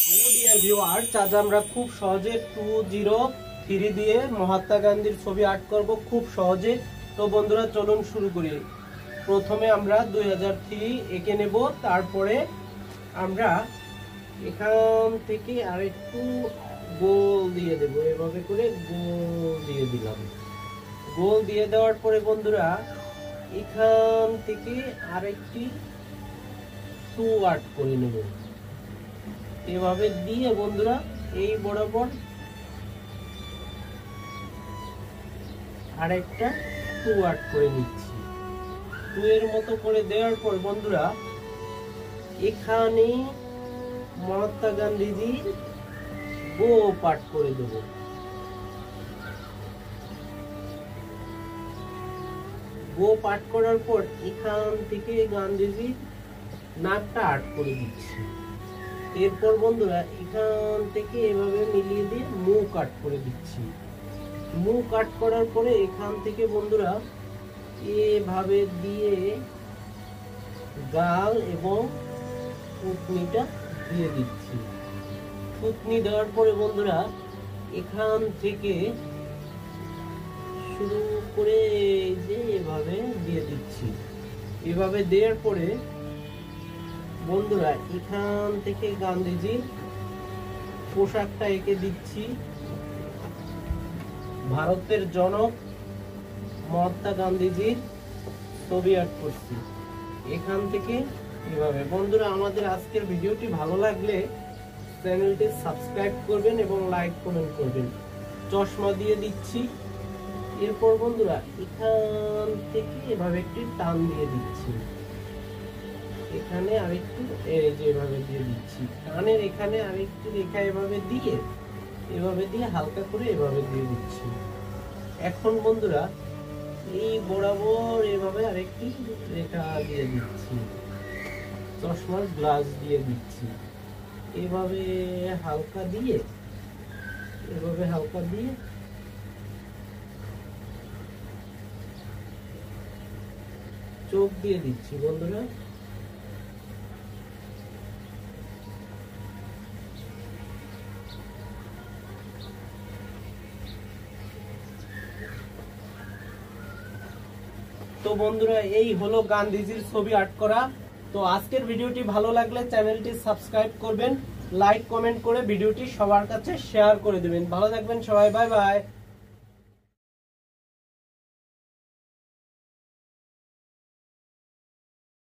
Hello dear viewers, আজ আমরা খুব সহজে 203 দিয়ে মহাত্মা গান্ধীর ছবি আর্ট করব খুব সহজে। তো বন্ধুরা চলুন শুরু করি। প্রথমে আমরা 2003 এঁকে নেব, তারপরে আমরা এখান থেকে আরেকটু গোল দিয়ে দেব। এভাবে করে গোল দিয়ে দিলাম। গোল দিয়ে দেওয়ার পরে বন্ধুরা এখান থেকে আরেকটি 2 আর্ট করে নেব। এভাবে দিয়ে বন্ধুরা এই বরাবর আরেকটা 2 আর্ট করে নিচ্ছি। 2 এর মতো করে দেওয়ার পর বন্ধুরা এখানে মহাত্মা গান্ধীজি গো পাঠ করে দেব। গো পাঠ করার পর এখান থেকে গান্ধীজি নাকটা আর্ট করে দিচ্ছি। এরপর বন্ধুরা এখান থেকে এভাবে মিলিয়ে দিয়ে মুখ কাট করে দিচ্ছি। মুখ কাট করার পরে এখান থেকে বন্ধুরা এভাবে দিয়ে গাল এবং থুতনিটা দিয়ে দিচ্ছি। থুতনি দেওয়ার পরে বন্ধুরা এখান থেকে শুরু করে যে এভাবে দিয়ে দিচ্ছি। এভাবে দেওয়ার পরে বন্ধুরা এখান থেকে গান্ধীজির পোশাকটা এঁকে দিচ্ছি। ভারতের জনক মহাত্মা গান্ধীজির ছবি আর্ট করছি এখান থেকে এভাবে। বন্ধুরা আমাদের আজকের ভিডিওটি ভালো লাগলে চ্যানেলটি সাবস্ক্রাইব করবেন এবং লাইক কমেন্ট করবেন। চশমা দিয়ে দিচ্ছি। এরপর বন্ধুরা এখান থেকে এভাবে একটি টান দিয়ে দিচ্ছি। এখানে আরেকটু এই যে এভাবে দিয়ে দিচ্ছি। কানের এখানে আরেকটু রেখা এভাবে দিয়ে হালকা করে এভাবে দিয়ে দিচ্ছি। এখন বন্ধুরা এই বরাবর এভাবে আরেকটি রেখা দিয়ে দিচ্ছি। চশমার গ্লাস দিয়ে দিচ্ছি। এভাবে হালকা দিয়ে চোখ দিয়ে দিচ্ছি বন্ধুরা। তো বন্ধুরা এই হলো গান্ধীজির ছবি আর্ট করা। তো আজকের ভিডিওটি ভালো লাগলে চ্যানেলটি সাবস্ক্রাইব করবেন, লাইক কমেন্ট করে ভিডিওটি সবার কাছে শেয়ার করে দেবেন। ভালো থাকবেন সবাই, বাই বাই।